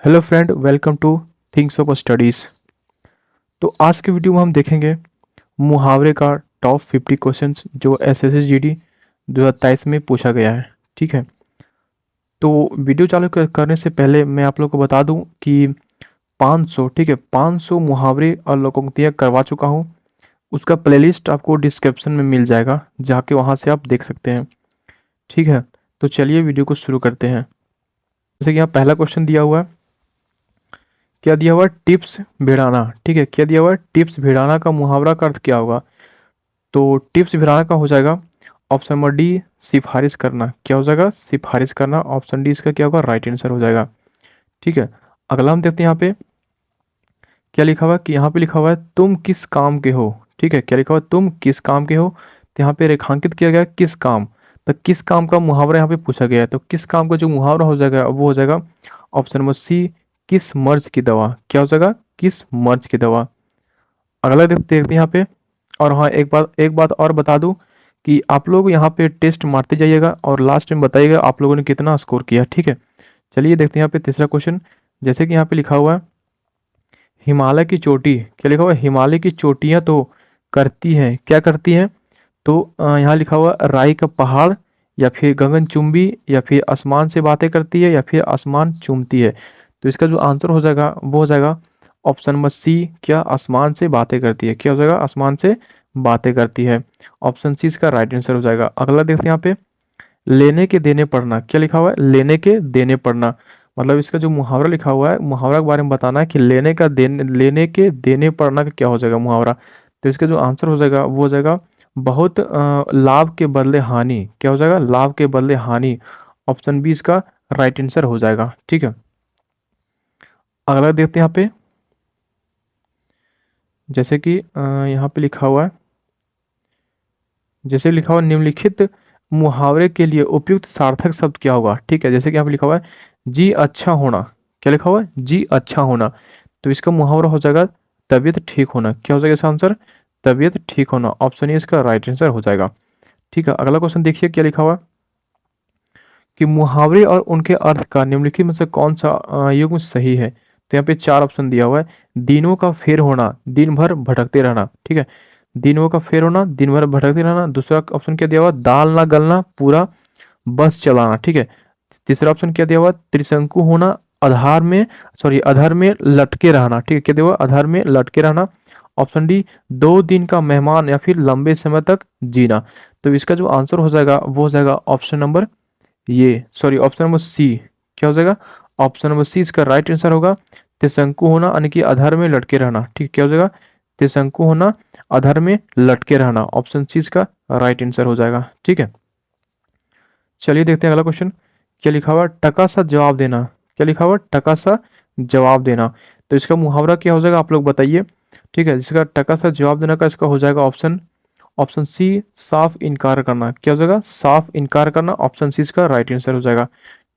Hello friend, welcome two things of studies. तो आज के वीडियो में हम देखेंगे मुहावरे का टॉप 50 क्वेश्चंस जो एसएससी जीडी 2023 में पूछा गया है। ठीक है, तो वीडियो चालू करने से पहले मैं आप लोग को बता दूं कि 500, ठीक है, 500 मुहावरे और लोकोक्तियाँ करवा चुका हूं। उसका प्लेलिस्ट आपको डिस्क्रिप्शन में मिल जाएगा, जाके वहां से आप देख सकते हैं। ठीक है, तो चलिए वीडियो को शुरू करते हैं। जैसे कि यहाँ पहला क्वेश्चन दिया हुआ है, क्या दिया हुआ है? टिप्स भिड़ाना। ठीक है, क्या दिया हुआ है? टिप्स भिड़ाना का मुहावरा का अर्थ क्या होगा? तो टिप्स भिड़ाना का हो जाएगा ऑप्शन नंबर डी, सिफारिश करना। क्या हो जाएगा? सिफारिश करना। ऑप्शन डी इसका क्या होगा? राइट आंसर हो जाएगा। ठीक है, अगला हम देखते हैं यहाँ पे क्या लिखा हुआ है कि यहाँ पे लिखा हुआ है तुम किस काम के हो। ठीक है, क्या लिखा हुआ है? तुम किस काम के हो। तो यहाँ पे रेखांकित किया गया है किस काम। तो किस काम का मुहावरा यहाँ पे पूछा गया है, तो किस काम का जो मुहावरा हो जाएगा वो हो जाएगा ऑप्शन नंबर सी, किस मर्ज की दवा। क्या हो जाएगा? किस मर्ज की दवा। अगला देखते हैं यहाँ पे। और हाँ, एक बात और बता दूं कि आप लोग यहाँ पे टेस्ट मारते जाइएगा और लास्ट में बताइएगा आप लोगों ने कितना स्कोर किया। ठीक है, चलिए देखते हैं यहाँ पे तीसरा क्वेश्चन। जैसे कि यहाँ पे लिखा हुआ है हिमालय की चोटी। क्या लिखा हुआ है? हिमालय की चोटियाँ तो करती हैं, क्या करती हैं? तो यहाँ लिखा हुआ राई का पहाड़, या फिर गगनचुंबी, या फिर आसमान से बातें करती है, या फिर आसमान चूमती है। तो इसका जो आंसर हो जाएगा वो हो जाएगा ऑप्शन नंबर सी, क्या आसमान से बातें करती है। क्या हो जाएगा? आसमान से बातें करती है। ऑप्शन सी इसका राइट आंसर हो जाएगा। अगला देखते हैं यहाँ पे लेने के देने पढ़ना। क्या लिखा हुआ है? लेने के देने पढ़ना। मतलब इसका जो मुहावरा लिखा हुआ है, मुहावरा के बारे में बताना है कि लेने के देने पढ़ना का क्या हो जाएगा मुहावरा। तो इसका जो आंसर हो जाएगा वो हो जाएगा बहुत लाभ के बदले हानि। क्या हो जाएगा? लाभ के बदले हानि। ऑप्शन बी इसका राइट आंसर हो जाएगा। ठीक है, अगला देखते हैं यहाँ पे। जैसे कि यहाँ पे लिखा हुआ है, जैसे लिखा हुआ निम्नलिखित मुहावरे के लिए उपयुक्त सार्थक शब्द क्या होगा। ठीक है, जैसे कि यहाँ पे लिखा हुआ है जी अच्छा होना। क्या लिखा हुआ है? जी अच्छा होना। तो इसका मुहावरा हो जाएगा तबीयत ठीक होना। क्या हो जाएगा इसका आंसर? तबीयत ठीक होना। ऑप्शन ए इसका राइट आंसर हो जाएगा। ठीक है, अगला क्वेश्चन देखिए क्या लिखा हुआ है कि मुहावरे और उनके अर्थ का निम्नलिखित में से कौन सा युग्म सही है। तो यहाँ पे चार ऑप्शन दिया हुआ है। दिनों का फेर होना, दिन भर भटकते रहना। ठीक है, दिनों का फेर होना, दिन भर भटकते रहना। दूसरा ऑप्शन क्या दिया हुआ? दाल ना गलना, पूरा बस चलाना। ठीक है, तीसरा ऑप्शन क्या दिया हुआ? त्रिशंकु होना, आधार में अधर में लटके रहना। ठीक है, क्या दिया हुआ? आधार में लटके रहना। ऑप्शन डी 2 दिन का मेहमान, या फिर लंबे समय तक जीना। तो इसका जो आंसर हो जाएगा वो हो जाएगा option number option number C. क्या हो जाएगा? ऑप्शन नंबर सी इसका राइट आंसर होगा। त्रिशंकु होना यानी कि आधार में लटके रहना। ठीक, क्या हो जाएगा? त्रिशंकु होना, आधार में लटके रहना। ऑप्शन सी इसका राइट आंसर हो जाएगा। ठीक है, चलिए देखते हैं अगला क्वेश्चन। क्या लिखा हुआ? टका सा जवाब देना। क्या लिखा हुआ? टका सा जवाब देना। तो इसका मुहावरा क्या हो जाएगा आप लोग बताइए। ठीक है, जिसका टका सा जवाब देना का इसका हो जाएगा ऑप्शन ऑप्शन सी, साफ इनकार करना। क्या हो जाएगा? साफ इनकार करना। ऑप्शन सी इसका राइट आंसर हो जाएगा।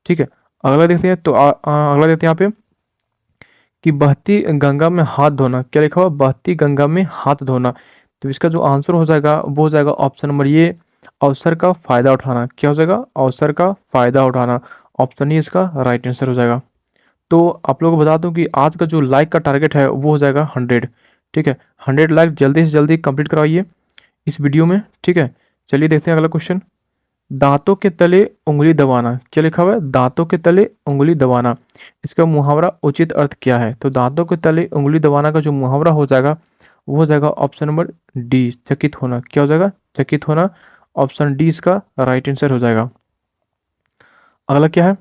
ठीक है, अगला देखते हैं। तो अगला देखते हैं यहाँ पे कि बहती गंगा में हाथ धोना। क्या लिखा हुआ? बहती गंगा में हाथ धोना। तो इसका जो आंसर हो जाएगा वो हो जाएगा ऑप्शन नंबर ये, अवसर का फायदा उठाना। क्या हो जाएगा? अवसर का फायदा उठाना। ऑप्शन ही इसका राइट आंसर हो जाएगा। तो आप लोगों को बता दूं कि आज का जो लाइक का टारगेट है वो हो जाएगा 100। ठीक है, 100 लाइक जल्दी से जल्दी कंप्लीट करवाइए इस वीडियो में। ठीक है, चलिए देखते हैं अगला क्वेश्चन। दांतों के तले उंगली दबाना। क्या लिखा हुआ है? दांतों के तले उंगली दबाना। इसका मुहावरा उचित अर्थ क्या है? तो दांतों के तले उंगली दबाना का जो मुहावरा हो जाएगा वो हो जाएगा ऑप्शन नंबर डी, चकित होना। क्या हो जाएगा? चकित होना। ऑप्शन डी इसका राइट आंसर हो जाएगा। अगला क्या है?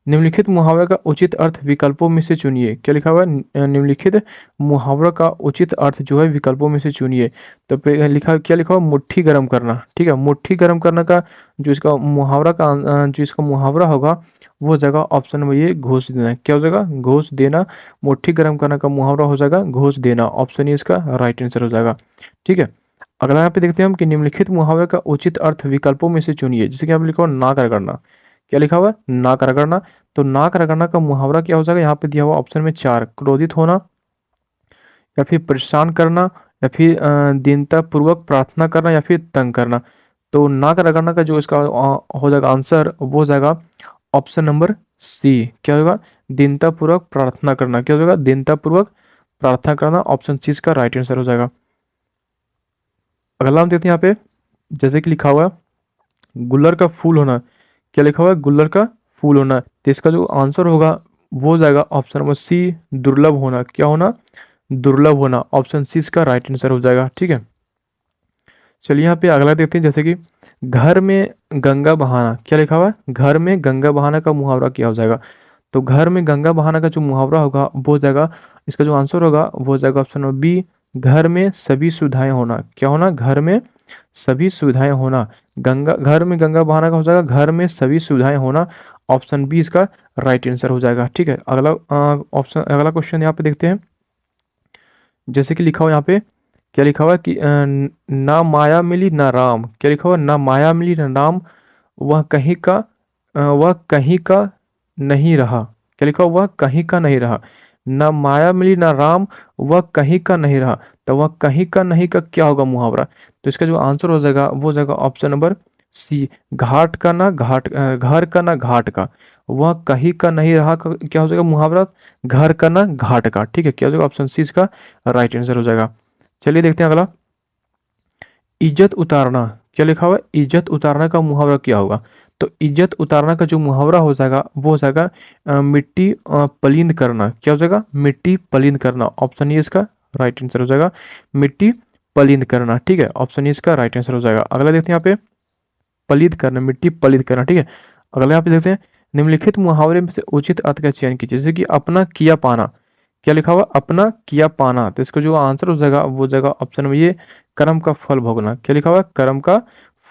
निम्नलिखित मुहावरे का उचित अर्थ विकल्पों में से चुनिए। क्या लिखा हुआ है? निम्नलिखित मुहावरा का उचित अर्थ जो है विकल्पों में से चुनिए। तो क्या लिखा हुआ? मुट्ठी गर्म करना। ठीक है, मुट्ठी गर्म करना का जो इसका मुहावरा का जो इसका मुहावरा होगा वो हो जाएगा ऑप्शन नंबर ये, घूस देना। क्या हो जाएगा? घूस देना। मुट्ठी गर्म करने का मुहावरा हो जाएगा घूस देना। ऑप्शन ये इसका राइट आंसर हो जाएगा। ठीक है, अगला यहाँ पे देखते हैं हम कि निम्नलिखित मुहावरे का उचित अर्थ विकल्पों में से चुनिए। जैसे कि यहाँ पे लिखा हुआ नाक रगड़ना। क्या लिखा हुआ है? नाक रगड़ना। तो नाक रगड़ना का मुहावरा क्या हो जाएगा? यहाँ पे दिया हुआ ऑप्शन में 4, क्रोधित होना, या फिर परेशान करना, या फिर दीनता पूर्वक प्रार्थना करना, या फिर तंग करना। तो नाक रगड़ना का जो इसका हो जाएगा आंसर वो हो जाएगा ऑप्शन नंबर सी क्या होगा, दीनतापूर्वक प्रार्थना करना। क्या हो जाएगा, दीनतापूर्वक प्रार्थना करना, ऑप्शन सी इसका राइट आंसर हो जाएगा। अगला हम देखते हैं यहाँ पे, जैसे कि लिखा हुआ है गुल्लर का फूल होना। क्या लिखा हुआ है, गुल्लर का फूल होना, तो इसका जो आंसर होगा वो हो जाएगा ऑप्शन नंबर सी, दुर्लभ होना। क्या होना, दुर्लभ होना, ऑप्शन सी इसका राइट आंसर हो जाएगा। ठीक है, चलिए यहाँ पे अगला देखते हैं, जैसे कि घर में गंगा बहाना। क्या लिखा हुआ है, घर में गंगा बहाना का मुहावरा क्या हो जाएगा। तो घर में गंगा बहाना का जो मुहावरा होगा वो हो जाएगा, इसका जो आंसर होगा वो हो जाएगा ऑप्शन नंबर बी, घर में सभी सुविधाएं होना। क्या होना, घर में सभी सुविधाएं होना। गंगा, घर में गंगा बहाना का हो जाएगा घर में सभी सुविधाएं होना, ऑप्शन बी इसका राइट आंसर हो जाएगा। ठीक है, अगला ऑप्शन, अगला क्वेश्चन यहाँ पे देखते हैं, जैसे कि लिखा हुआ यहाँ पे, क्या लिखा हुआ है कि ना माया मिली ना राम। क्या लिखा हुआ है, ना माया मिली ना राम, वह कहीं का वह कहीं का नहीं रहा। क्या लिखा हुआ, वह कहीं का नहीं रहा। ना माया मिली ना राम, वह कहीं का नहीं रहा, तो वह कहीं का नहीं का क्या होगा मुहावरा। तो इसका जो आंसर हो जाएगा वो हो जाएगा ऑप्शन नंबर सी, घाट का ना घाट, घर का ना घाट का, वह कहीं का नहीं रहा क्या हो जाएगा मुहावरा, घर का ना घाट का। ठीक है, क्या हो जाएगा, ऑप्शन सी इसका राइट आंसर हो जाएगा। चलिए देखते हैं अगला, इज्जत उतारना। क्या लिखा हुआ है, इज्जत उतारना का मुहावरा क्या होगा। तो इज्जत उतारना का जो मुहावरा हो जाएगा वो हो जाएगा मिट्टी पलींद करना। क्या हो जाएगा, मिट्टी पलींद करना, ऑप्शन ए इसका राइट आंसर हो जाएगा, मिट्टी पलींद करना। ठीक है, ऑप्शन ए इसका राइट आंसर हो जाएगा। अगला देखते हैं यहाँ पे, पलीद करना, मिट्टी पलीद करना। ठीक है, अगला यहाँ पे देखते हैं, निम्नलिखित मुहावरे में से उचित अर्थ का चयन कीजिए। जैसे कि अपना किया पाना। क्या लिखा हुआ, अपना किया पाना, तो इसका जो आंसर हो जाएगा वो जाएगा ऑप्शन में ये, कर्म का फल भोगना। क्या लिखा हुआ है, कर्म का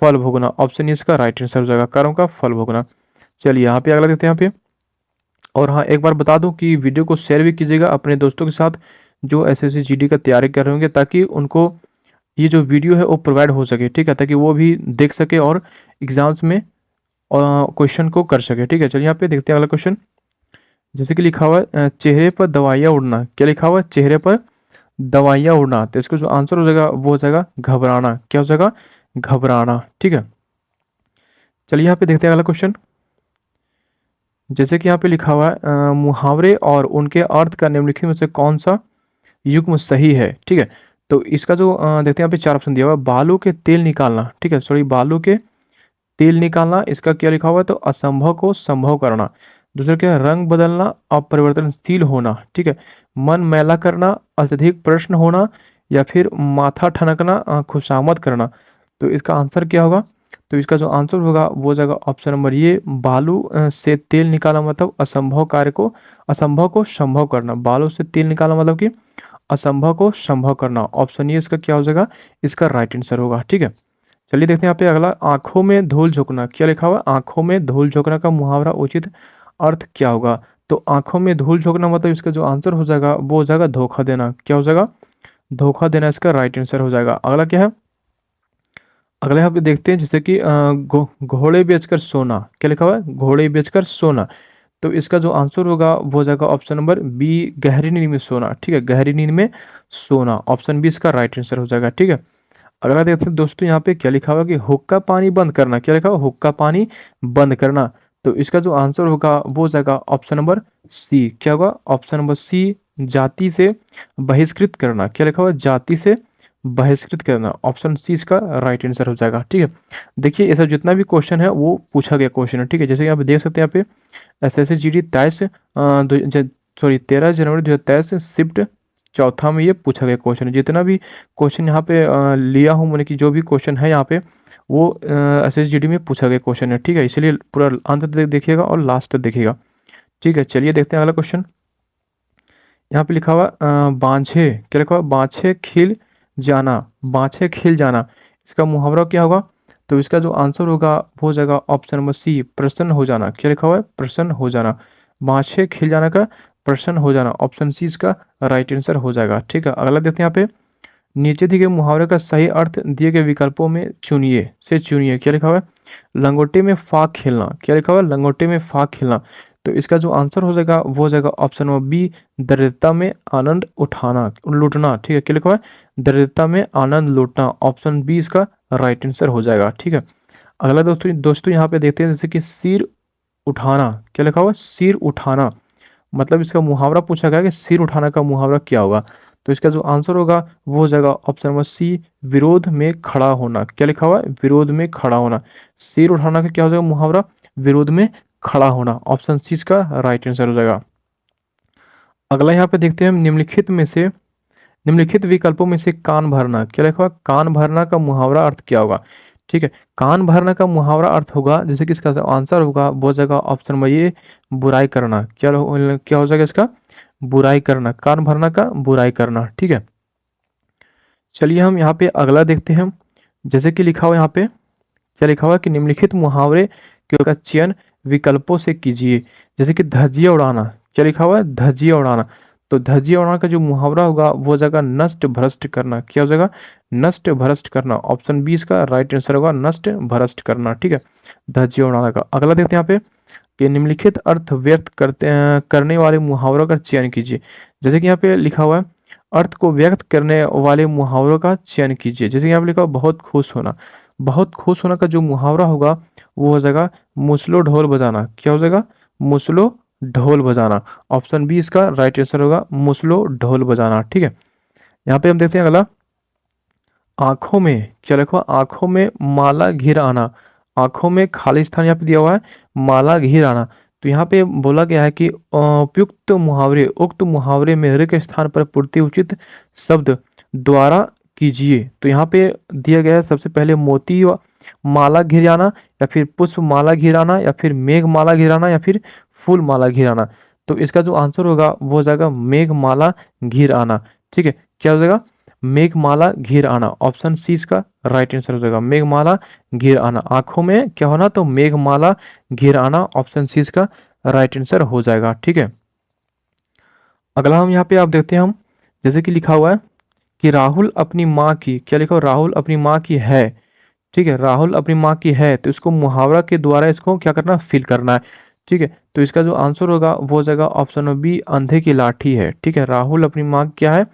फल भोगना, ऑप्शन ए इसका राइट आंसर हो जाएगा, कर्म का फल भोगना। चलिए यहाँ पे अगला देखते हैं यहाँ पे, और हाँ एक बार बता दूं कि वीडियो को शेयर भी कीजिएगा अपने दोस्तों के साथ जो एसएससी जीडी का तैयारी कर रहे होंगे, ताकि उनको ये जो वीडियो है वो प्रोवाइड हो सके। ठीक है, ताकि वो भी देख सके और एग्जाम्स में क्वेश्चन को कर सके। ठीक है, चलिए यहाँ पे देखते हैं अगला क्वेश्चन, जैसे कि लिखा हुआ है चेहरे पर दवाइयाँ उड़ना। क्या लिखा हुआ है, चेहरे पर दवाइयाँ उड़ना, तो इसका जो आंसर हो जाएगा वो हो जाएगा घबराना। क्या हो जाएगा, घबराना। ठीक है, चलिए यहाँ पे देखते हैं अगला क्वेश्चन, जैसे कि यहाँ पे लिखा हुआ है मुहावरे और उनके अर्थ का निम्नलिखित में से कौन सा युग्म सही है। ठीक है, तो इसका जो देखते हैं यहाँ पे चार ऑप्शन दिया हुआ है, बालों के तेल निकालना। ठीक है, सॉरी, बालों के तेल निकालना, इसका क्या लिखा हुआ है, तो असंभव को संभव करना। दूसरा क्या है, रंग बदलना, अपरिवर्तनशील होना। ठीक है, मन मैला करना, अत्यधिक प्रश्न होना, या फिर माथा ठनकना, खुशामद करना। तो इसका आंसर क्या होगा, तो इसका जो आंसर होगा वो हो जाएगा ऑप्शन नंबर ये, बालू से तेल निकालना मतलब असंभव कार्य को, असंभव को संभव करना। बालों से तेल निकालना मतलब कि असंभव को संभव करना, ऑप्शन ये इसका क्या हो जाएगा, इसका राइट आंसर होगा। ठीक है, चलिए देखते हैं यहाँ पे अगला, आंखों में धूल झोंकना। क्या लिखा हुआ है, आंखों में धूल झोंकना का मुहावरा उचित अर्थ क्या होगा। तो आंखों में धूल झोंकना मतलब इसका जो आंसर हो जाएगा वो हो जाएगा धोखा देना। क्या हो जाएगा, धोखा देना इसका राइट आंसर हो जाएगा। अगला क्या है, अगले यहाँ पे देखते हैं, जैसे कि घोड़े बेचकर सोना। क्या लिखा हुआ है, घोड़े बेचकर सोना, तो इसका जो आंसर होगा वो हो जाएगा ऑप्शन नंबर बी, गहरी नींद में सोना। ठीक है, गहरी नींद में सोना, ऑप्शन बी इसका राइट आंसर हो जाएगा। ठीक है, अगला देखते हैं दोस्तों, यहाँ पे क्या लिखा हुआ कि हुक्का पानी बंद करना। क्या लिखा हुआ, हुक्का पानी बंद करना, तो इसका जो आंसर होगा वो हो जाएगा ऑप्शन नंबर सी। क्या होगा, ऑप्शन नंबर सी, जाति से बहिष्कृत करना। क्या लिखा हुआ, जाति से बहिष्कृत करना, ऑप्शन सी इसका राइट आंसर हो जाएगा। ठीक है, देखिए ये सब जितना भी क्वेश्चन है वो पूछा गया क्वेश्चन है। ठीक है, जैसे कि आप देख सकते हैं यहाँ पे एसएससी जीडी 13 जनवरी 2023 शिफ्ट चौथा में ये पूछा गया क्वेश्चन है। जितना भी क्वेश्चन यहाँ पे लिया हूँ मैंने, कि जो भी क्वेश्चन है यहाँ पे वो एसएसजीडी में पूछा गया क्वेश्चन है। ठीक है, इसलिए पूरा अंत तक देखिएगा और लास्ट तक देखिएगा। ठीक है, चलिए देखते हैं अगला क्वेश्चन, यहाँ पे लिखा हुआ बांझे। क्या लिखा हुआ, बांछे खिल जाना, बांछे खिल जाना, इसका मुहावरा क्या होगा। तो इसका जो आंसर होगा वो हो जाएगा ऑप्शन नंबर सी, प्रसन्न हो जाना। क्या लिखा हुआ है, प्रसन्न हो जाना, बांछे खिल जाना का प्रसन्न हो जाना, ऑप्शन सी इसका राइट आंसर हो जाएगा। ठीक है, अगला देखते हैं यहाँ पे, नीचे दिए गए मुहावरे का सही अर्थ दिए गए विकल्पों में चुनिए से चुनिए। क्या लिखा हुआ है, लंगोटे में फाक खेलना। क्या लिखा हुआ है, लंगोटे में फाक खेलना, तो इसका जो आंसर हो जाएगा वो हो जाएगा ऑप्शन नंबर बी, दरिद्रता में आनंद उठाना, लूटना। ठीक है, क्या लिखा हुआ है, दरिद्रता में आनंद लूटना, ऑप्शन बी इसका राइट आंसर हो जाएगा। ठीक है, अगला दोस्तों यहाँ पे देखते हैं, जैसे कि सिर उठाना, क्या लिखा हुआ है, सिर उठाना। मतलब इसका मुहावरा पूछा गया कि सिर उठाना का मुहावरा क्या होगा। तो इसका जो आंसर होगा वो हो जाएगा ऑप्शन नंबर सी, विरोध में खड़ा होना। क्या लिखा हुआ है, विरोध में खड़ा होना। सिर उठाना का क्या हो जाएगा मुहावरा, विरोध में खड़ा होना। ऑप्शन सी इसका राइट आंसर हो जाएगा। अगला यहाँ पे देखते हैं हम, निम्नलिखित विकल्पों में से कान भरना, क्या लिखा हुआ है? कान भरना का मुहावरा अर्थ क्या होगा? ठीक है, कान भरना का मुहावरा अर्थ होगा, जैसे कि इसका आंसर होगा वो हो जाएगा ऑप्शन नंबर ये, बुराई करना। क्या हो जाएगा इसका, बुराई करना। कान भरना का बुराई करना। ठीक है, चलिए हम यहाँ पे अगला देखते हैं। जैसे कि लिखा हुआ यहाँ पे, क्या लिखा हुआ है कि निम्नलिखित मुहावरे का चयन विकल्पों से कीजिए। जैसे कि धजिया उड़ाना, क्या लिखा हुआ है, धजिया उड़ाना। तो धजिया उड़ाना का जो मुहावरा होगा वो हो जाएगा नष्ट भ्रष्ट करना। क्या हो जाएगा, नष्ट भ्रष्ट करना। ऑप्शन बी इसका राइट आंसर होगा, नष्ट भ्रष्ट करना। ठीक है, धजिया उड़ाना का। अगला देखते हैं यहाँ पे कि निम्नलिखित अर्थ व्यक्त करने वाले मुहावरों का चयन कीजिए। जैसे कि यहाँ पे लिखा हुआ है, अर्थ को व्यक्त करने वाले मुहावरों का चयन कीजिए। जैसे कि यहाँ पे लिखा हुआ बहुत खुश होना। बहुत खुश होना का जो मुहावरा होगा वो हो जाएगा मुसलो ढोल बजाना। क्या हो जाएगा, मुसलो ढोल बजाना। ऑप्शन बी इसका राइट आंसर होगा, मुसलो ढोल बजाना। ठीक है, यहाँ पे हम देखते हैं अगला, आंखों में, क्या लिखा हुआ, आंखों में माला घिर आना। आंखों में खाली स्थान यहाँ पे दिया हुआ है, माला घिर आना। तो यहाँ पे बोला गया है कि उक्त मुहावरे में ऋ के स्थान पर पूर्ति उचित शब्द द्वारा कीजिए। तो यहाँ पे दिया गया है सबसे पहले मोती माला घिराना, या फिर पुष्प माला घिराना, या फिर मेघ माला घिराना, या फिर फूल माला घिराना। तो इसका जो आंसर होगा वो हो जाएगा मेघ माला घिर आना। ठीक है, क्या हो जाएगा, मेघमाला घिर आना। ऑप्शन सी इसका राइट आंसर हो जाएगा, मेघमाला घिर आना। आंखों में क्या होना, तो मेघमाला घिर आना। ऑप्शन सी इसका राइट आंसर हो जाएगा। ठीक है, अगला हम यहाँ पे आप देखते हैं हम, जैसे कि लिखा हुआ है कि राहुल अपनी माँ की, क्या लिखा हुआ, राहुल अपनी माँ की है। ठीक है, राहुल अपनी माँ की है, तो इसको मुहावरा के द्वारा इसको क्या करना, फिल करना है। ठीक है, तो इसका जो आंसर होगा वो हो जाएगा ऑप्शन बी, अंधे की लाठी है। ठीक है, राहुल अपनी माँ की क्या है,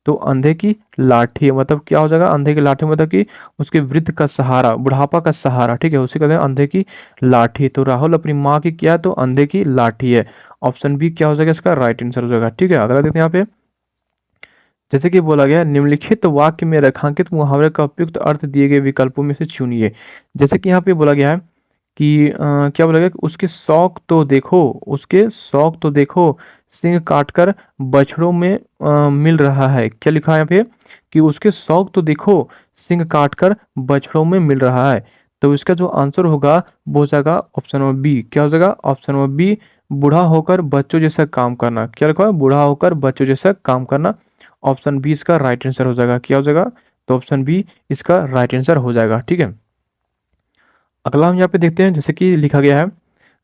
तो अंधे की लाठी है। मतलब क्या हो जाएगा, अंधे की लाठी मतलब कि उसके वृद्ध का सहारा, बुढ़ापा का सहारा। ठीक है, उसे कहते हैं अंधे की लाठी। तो राहुल अपनी माँ की क्या है, तो अंधे की लाठी है। ऑप्शन बी क्या हो जाएगा इसका राइट आंसर हो जाएगा। ठीक है, अगला देखते हैं यहाँ पे, जैसे कि बोला गया निम्नलिखित वाक्य में रेखांकित मुहावरे का उपयुक्त अर्थ दिए गए विकल्पों में से चुनिए। जैसे कि यहाँ पे बोला गया है कि क्या बोला गया कि उसके शौक तो देखो, उसके शौक तो देखो, सिंह काटकर बछड़ों में मिल रहा है। क्या लिखा है यहाँ पे कि उसके शौक तो देखो, सिंह काटकर बछड़ों में मिल रहा है। तो इसका जो आंसर होगा वो हो जाएगा ऑप्शन नंबर बी। क्या हो जाएगा, ऑप्शन नंबर बी, बूढ़ा होकर बच्चों जैसा काम करना। क्या लिखा है, बूढ़ा होकर बच्चों जैसा काम करना। ऑप्शन बी इसका राइट आंसर हो जाएगा। क्या हो जाएगा, तो ऑप्शन बी इसका राइट आंसर हो जाएगा। ठीक है, अगला हम यहाँ पे देखते हैं, जैसे कि लिखा गया है,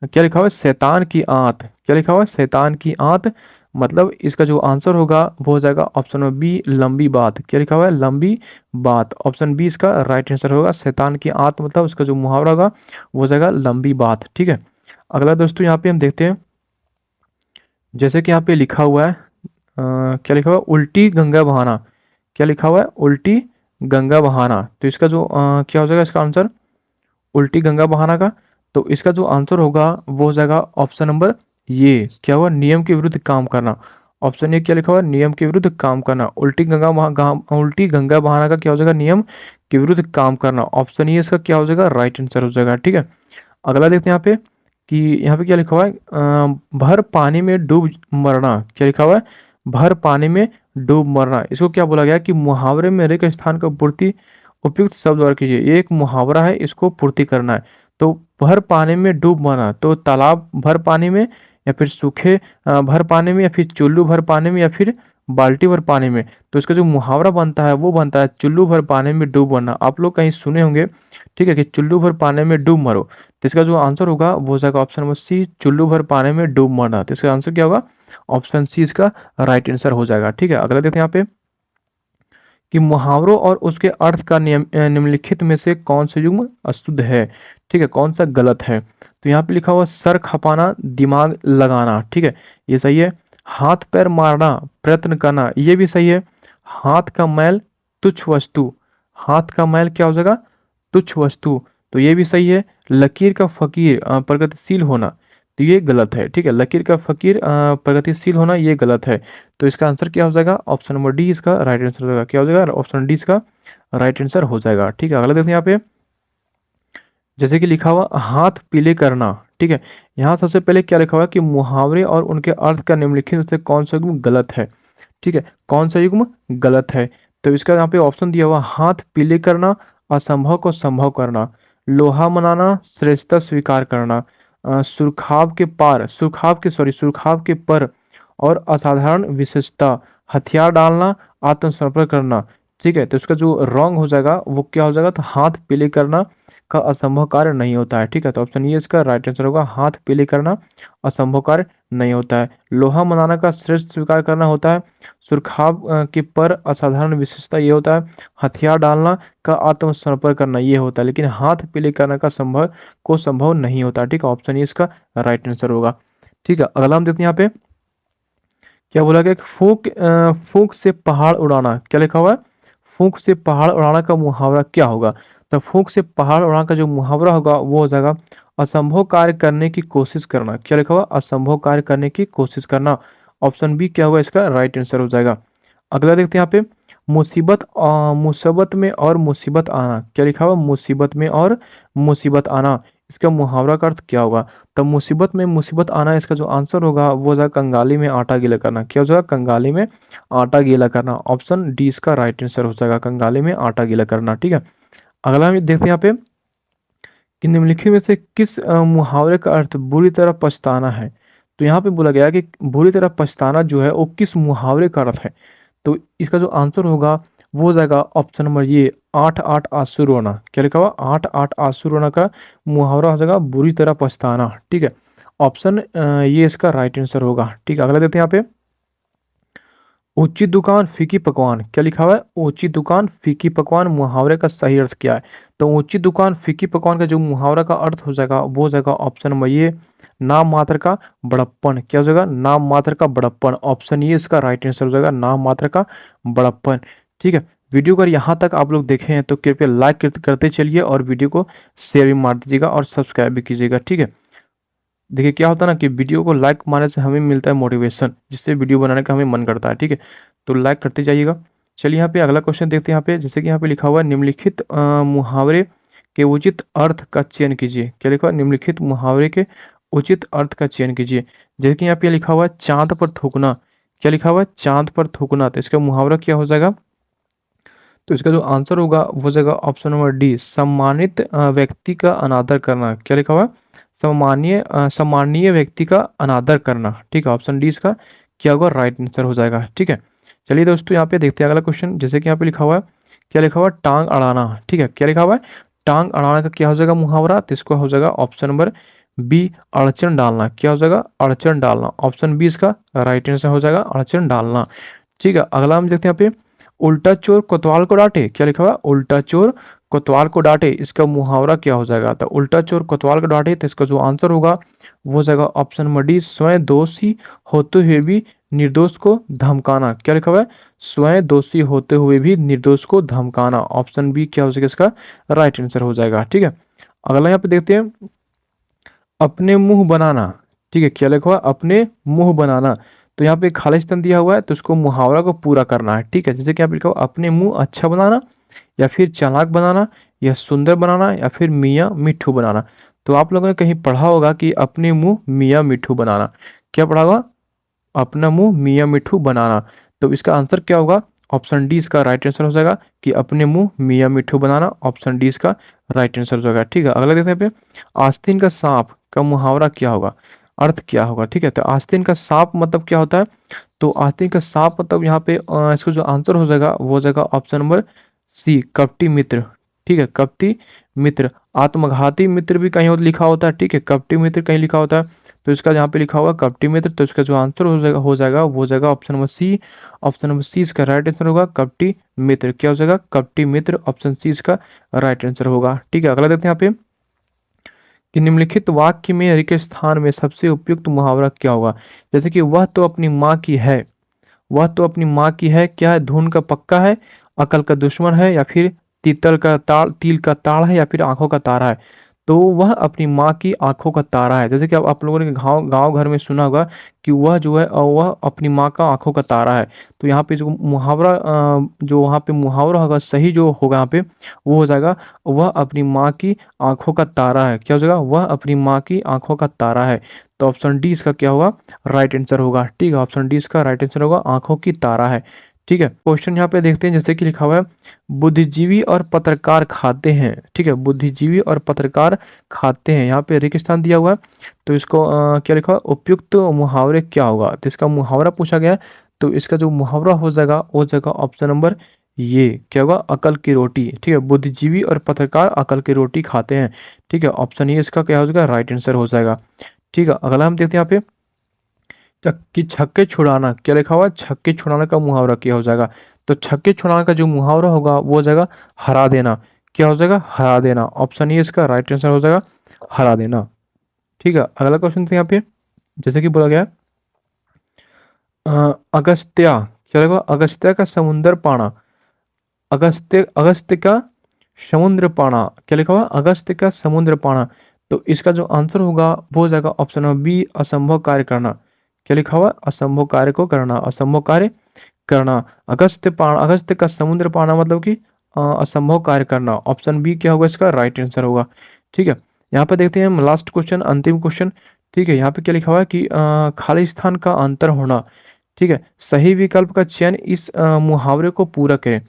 क्या लिखा हुआ है, शैतान की आंत। क्या लिखा हुआ है, शैतान की आंत। मतलब इसका जो आंसर होगा वो हो जाएगा ऑप्शन नंबर बी, लंबी बात। क्या लिखा हुआ है, लंबी बात। ऑप्शन बी इसका राइट आंसर होगा, शैतान की आंत मतलब उसका जो मुहावरा होगा वो हो जाएगा लंबी बात। ठीक है, अगला दोस्तों यहाँ पे हम देखते हैं, जैसे कि यहाँ पे लिखा हुआ है, क्या लिखा हुआ है, उल्टी गंगा बहाना। क्या लिखा हुआ है, उल्टी गंगा बहाना। तो इसका जो क्या हो जाएगा इसका आंसर, उल्टी गंगा बहाना का। तो इसका जो आंसर होगा वो हो जाएगा ऑप्शन नंबर ये, क्या हुआ, नियम के विरुद्ध काम करना। ऑप्शन ए क्या लिखा हुआ है, नियम के विरुद्ध काम करना। उल्टी गंगा बहाना का क्या हो जाएगा, नियम के विरुद्ध काम करना। ऑप्शन ए इसका क्या हो जाएगा, राइट आंसर हो जाएगा। ठीक है, अगला देखते हैं यहाँ पे कि यहाँ पे क्या लिखा हुआ है, भर पानी में डूब मरना। क्या लिखा हुआ है, भर पानी में डूब मरना। इसको क्या बोला गया कि मुहावरे में रे के स्थान का पूर्ति उपयुक्त शब्द और कीजिए। ये एक मुहावरा है, इसको पूर्ति करना है। तो भर पानी में डूब मरना, तो तालाब भर पानी में, या फिर सूखे भर पानी में, या फिर चुल्लू भर पानी में, या फिर बाल्टी भर पानी में। तो इसका जो मुहावरा बनता है वो बनता है चुल्लू भर पानी में डूब मरना। आप लोग कहीं सुने होंगे, ठीक है, कि चुल्लू भर पानी में डूब मरो। तो इसका जो आंसर होगा वो हो जाएगा ऑप्शन नंबर सी, चुल्लू भर पानी में डूब मरना। तो इसका आंसर क्या होगा, ऑप्शन सी इसका राइट आंसर हो जाएगा। ठीक है, अगला देखते हैं यहाँ पे कि मुहावरों और उसके अर्थ का निम्नलिखित में से कौन सा युग्म अशुद्ध है। ठीक है, कौन सा गलत है। तो यहाँ पे लिखा हुआ सर खपाना, दिमाग लगाना। ठीक है, ये सही है। हाथ पैर मारना, प्रयत्न करना, ये भी सही है। हाथ का मैल तुच्छ वस्तु, हाथ का मैल क्या हो जाएगा, तुच्छ वस्तु। तो ये भी सही है। लकीर का फकीर, प्रगतिशील होना। तो ये गलत है, ठीक है। लकीर का फकीर प्रगतिशील होना, ये गलत है। तो इसका आंसर क्या हो जाएगा? ऑप्शन नंबर डी इसका राइट आंसर हो जाएगा। क्या हो जाएगा? ऑप्शन डी इसका राइट आंसर हो जाएगा, ठीक है। अगला देखते हैं यहाँ पे, जैसे कि लिखा हुआ हाथ पीले करना, ठीक है। यहाँ सबसे पहले क्या लिखा हुआ कि मुहावरे और उनके अर्थ का निम्नलिखित में से कौन सा युग्म गलत है, ठीक है। कौन सा युग्म गलत है? तो इसका यहाँ पे ऑप्शन दिया हुआ, हाथ पीले करना, असंभव को संभव करना, लोहा मनाना, श्रेष्ठता स्वीकार करना, सुरखाव के पार, सुरखाव के पर और असाधारण विशेषता, हथियार डालना, आत्मसमर्पण करना, ठीक है। तो इसका जो रॉन्ग हो जाएगा वो क्या हो जाएगा? तो हाथ पीले करना का असंभव कार्य नहीं होता है, ठीक है। तो ऑप्शन ये इसका राइट आंसर होगा, हाथ पीले करना असंभव कार्य नहीं होता है। लोहा मनाना का श्रेष्ठ स्वीकार करना होता है। सुरखाव के पर असाधारण विशेषता ये होता है। हथियार डालना का आत्मसमर्पण करना ये होता है, लेकिन हाथ पीले करना का संभव नहीं होता, ठीक है। ऑप्शन ये इसका राइट आंसर होगा, ठीक है। अगला हम देखते हैं यहाँ पे क्या बोला गया कि फूंक से पहाड़ उड़ाना, क्या लिखा हुआ है? फूंक से पहाड़ उड़ाना का मुहावरा क्या होगा? तो फूंक से पहाड़ उड़ाना का जो मुहावरा होगा वो हो जाएगा असंभव कार्य करने की कोशिश करना। क्या लिखा हुआ? असंभव कार्य करने की कोशिश करना। ऑप्शन बी क्या होगा इसका राइट आंसर हो जाएगा। अगला देखते हैं यहाँ पे, मुसीबत में और मुसीबत आना, क्या लिखा हुआ? मुसीबत में और मुसीबत आना, इसका मुहावरा का अर्थ क्या होगा? तो मुसीबत में मुसीबत आना, इसका जो आंसर होगा वो हो जाएगा कंगाली में आटा गीला करना। क्या हो जाएगा? कंगाली में आटा गीला करना। ऑप्शन डी इसका राइट आंसर हो जाएगा, कंगाली में आटा गीला करना, ठीक है। अगला हम देखते हैं यहाँ पे कि निम्नलिखित में से किस मुहावरे का अर्थ बुरी तरह पछताना है? तो यहाँ पे बोला गया कि बुरी तरह पछताना जो है वो किस मुहावरे का अर्थ है? तो इसका जो आंसर होगा वो हो जाएगा ऑप्शन नंबर ये, आठ आठ आंसू रोना। क्या लिखा हुआ? आठ आठ आंसू रोना का मुहावरा हो जाएगा बुरी तरह पछताना, ठीक है। ऑप्शन ये इसका राइट आंसर होगा, ठीक है। अगला देखते हैं यहाँ पे, ऊंची दुकान फीकी पकवान, क्या लिखा हुआ है? ऊंची दुकान फीकी पकवान मुहावरे का सही अर्थ क्या है? तो ऊंची दुकान फीकी पकवान का जो मुहावरा का अर्थ हो जाएगा वो हो जाएगा ऑप्शन नंबर ये, नाम मात्र का बड़प्पन। क्या हो जाएगा? नाम मात्र का बड़प्पन। ऑप्शन ये इसका राइट आंसर हो जाएगा, नाम मात्र का बड़प्पन, ठीक है। वीडियो अगर यहाँ तक आप लोग देखे हैं तो कृपया लाइक करते चलिए और वीडियो को शेयर भी मार दीजिएगा और सब्सक्राइब भी कीजिएगा, ठीक है। देखिए क्या होता है ना कि वीडियो को लाइक मारने से हमें मिलता है मोटिवेशन, जिससे वीडियो बनाने का हमें मन करता है, ठीक है। तो लाइक करते जाइएगा। चलिए यहाँ पे अगला क्वेश्चन देखते हैं। यहाँ पे जैसे कि यहाँ पे लिखा हुआ है, निम्नलिखित मुहावरे के उचित अर्थ का चयन कीजिए। क्या लिखा हुआ है? निम्नलिखित मुहावरे के उचित अर्थ का चयन कीजिए। जैसे कि यहाँ पे लिखा हुआ है चांद पर थूकना। क्या लिखा हुआ है? चांद पर थूकना। तो इसका मुहावरा क्या हो जाएगा? तो इसका जो आंसर होगा वो हो जाएगा ऑप्शन नंबर डी, सम्मानित व्यक्ति का अनादर करना। क्या लिखा हुआ है? सम्मानीय व्यक्ति का अनादर करना, ठीक है। ऑप्शन डी इसका क्या होगा? राइट आंसर हो जाएगा, ठीक है। चलिए दोस्तों यहाँ पे देखते हैं अगला क्वेश्चन। जैसे कि यहाँ पे लिखा हुआ है, क्या लिखा हुआ है? टांग अड़ाना, ठीक है। क्या लिखा हुआ है? टांग अड़ाना का क्या हो जाएगा मुहावरा? तो इसको हो जाएगा ऑप्शन नंबर बी, अड़चन डालना। क्या हो जाएगा? अड़चन डालना। ऑप्शन बी इसका राइट आंसर हो जाएगा, अड़चन डालना, ठीक है। अगला हम देखते हैं यहाँ पे, उल्टा चोर कोतवाल को डांटे। क्या लिखा हुआ? उल्टा चोर कोतवाल को डांटे, इसका मुहावरा क्या हो जाएगा? तो उल्टा चोर कोतवाल को डांटे, तो इसका जो आंसर होगा वो हो जाएगा ऑप्शन नंबर डी, स्वयं दोषी होते हुए भी निर्दोष को धमकाना। क्या लिखा हुआ है? स्वयं दोषी होते हुए भी निर्दोष को धमकाना। ऑप्शन बी क्या हो जाएगा इसका राइट आंसर हो जाएगा, ठीक है। अगला यहाँ पे देखते हैं, अपने मुंह बनाना, ठीक है। क्या लिखा हुआ? अपने मुंह बनाना। तो यहाँ पे खालिस्तान दिया हुआ है तो उसको मुहावरा को पूरा करना है, ठीक है। जैसे कि यहाँ पे लिखा हुआ, अपने मुंह अच्छा बनाना, या फिर चालाक बनाना, या सुंदर बनाना, या फिर मियाँ मिट्ठू बनाना। तो आप लोगों ने कहीं पढ़ा होगा कि अपने मुंह मियाँ मिट्ठू बनाना। क्या पढ़ा होगा? अपना मुंह मियाँ मिट्ठू बनाना। तो इसका आंसर क्या होगा? ऑप्शन डी इसका राइट आंसर हो जाएगा कि अपने मुंह मियाँ मिट्ठू बनाना। ऑप्शन डी इसका राइट आंसर हो जाएगा, ठीक है। अगला देखते हैं पे, आस्तीन का सांप का मुहावरा क्या होगा? अर्थ क्या होगा? ठीक है, तो आस्तीन का सांप मतलब क्या होता है? तो आस्तीन का सांप मतलब यहाँ पे इसका जो आंसर हो जाएगा वो हो जाएगा ऑप्शन नंबर सी, कपटी मित्र, ठीक है। कपटी मित्र, आत्मघाती मित्र भी कहीं और लिखा होता है, ठीक है। कपटी मित्र कहीं लिखा होता है, तो इसका यहाँ पे लिखा हुआ कपटी मित्र, तो इसका जो आंसर हो जाएगा वो हो जाएगा option number C. Option number C इसका राइट आंसर होगा, कपटी मित्र। क्या हो जाएगा? कपटी मित्र। ऑप्शन सी इसका राइट आंसर होगा, ठीक है। अगला देखते हैं यहाँ पे कि निम्नलिखित वाक्य में हरि के स्थान में सबसे उपयुक्त मुहावरा क्या होगा? जैसे कि वह तो अपनी माँ की है, वह तो अपनी माँ की है, क्या है? धुन का पक्का है, अकल का दुश्मन है, या फिर तिल का ताड़ है, या फिर आंखों का तारा है। तो वह अपनी माँ की आँखों का तारा है। जैसे कि अब आप लोगों ने गाँव गाँव घर में सुना होगा कि वह जो है वह अपनी माँ का आँखों का तारा है। तो यहाँ पे जो मुहावरा जो वहाँ पे मुहावरा होगा, सही जो होगा यहाँ पे वो हो जाएगा, वह अपनी माँ की आँखों का तारा है। क्या हो जाएगा? वह अपनी माँ की आँखों का तारा है। तो ऑप्शन डी इसका क्या होगा? राइट आंसर होगा। ठीक है, ऑप्शन डी इसका राइट आंसर होगा, आँखों की तारा है। ठीक है, क्वेश्चन यहाँ पे देखते हैं जैसे कि लिखा हुआ है, बुद्धिजीवी और पत्रकार खाते हैं। ठीक है, बुद्धिजीवी और पत्रकार खाते हैं। यहाँ पे रेगिस्तान दिया हुआ है, तो इसको क्या लिखा हुआ है? उपयुक्त मुहावरे क्या होगा? तो इसका मुहावरा पूछा गया है, तो इसका जो मुहावरा हो जाएगा वो हो जाएगा ऑप्शन नंबर ये, क्या होगा? अकल की रोटी। ठीक है, बुद्धिजीवी और पत्रकार अकल की रोटी खाते हैं। ठीक है, ऑप्शन ये इसका क्या हो जाएगा? राइट आंसर हो जाएगा। ठीक है, अगला हम देखते हैं यहाँ पे, कि छक्के छुड़ाना, क्या लिखा हुआ है? छक्के छुड़ाने का मुहावरा क्या हो जाएगा? तो छक्के छुड़ाने का जो मुहावरा होगा वो हो जाएगा हरा देना। क्या हो जाएगा? हरा देना। ऑप्शन ये इसका राइट आंसर हो जाएगा, हरा देना। ठीक है, अगला क्वेश्चन था यहाँ पे, जैसे कि बोला गया है, अगस्त्या, क्या लिखा हुआ? अगस्त्या का समुंदर पाना। अगस्त्य अगस्त्य का समुद्र पाना, क्या लिखा हुआ? अगस्त्य का समुद्र पाना। तो इसका जो आंसर होगा वो हो जाएगा ऑप्शन नंबर बी, असंभव कार्य करना। क्या लिखा हुआ? असंभव कार्य को करना, असंभव कार्य करना। अगस्त्य का समुद्र पाना मतलब कि असंभव कार्य करना। ऑप्शन बी क्या होगा? इसका राइट आंसर होगा। ठीक है, यहाँ पे देखते हैं हम लास्ट क्वेश्चन, अंतिम क्वेश्चन। ठीक है, यहाँ पे क्या लिखा हुआ है कि खाली स्थान का अंतर होना। ठीक है, सही विकल्प का चयन इस मुहावरे को पूरक है।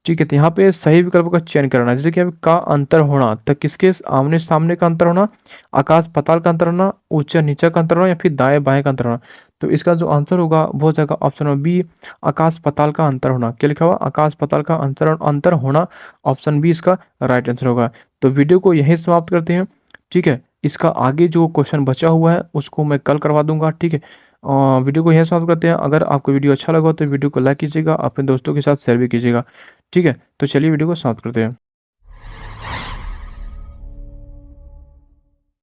ठीक है, तो यहाँ पे सही विकल्प का चयन करना है। जैसे कि का अंतर होना, तो किसके आमने सामने का अंतर होना, आकाश पाताल का अंतर होना, ऊंचा नीचा का अंतर होना, या फिर दाएं बाएं का अंतर होना। तो इसका जो आंसर होगा वो हो जाएगा ऑप्शन नंबर बी, आकाश पाताल का अंतर होना। क्या लिखा हुआ? आकाश पाताल का अंतर अंतर होना। ऑप्शन बी इसका राइट आंसर होगा। तो वीडियो को यहीं समाप्त करते हैं। ठीक है, इसका आगे जो क्वेश्चन बचा हुआ है उसको मैं कल करवा दूंगा। ठीक है, वीडियो को यहीं समाप्त करते हैं। अगर आपको वीडियो अच्छा लगा तो वीडियो को लाइक कीजिएगा, अपने दोस्तों के साथ शेयर भी कीजिएगा। ठीक है, तो चलिए वीडियो को समाप्त करते हैं।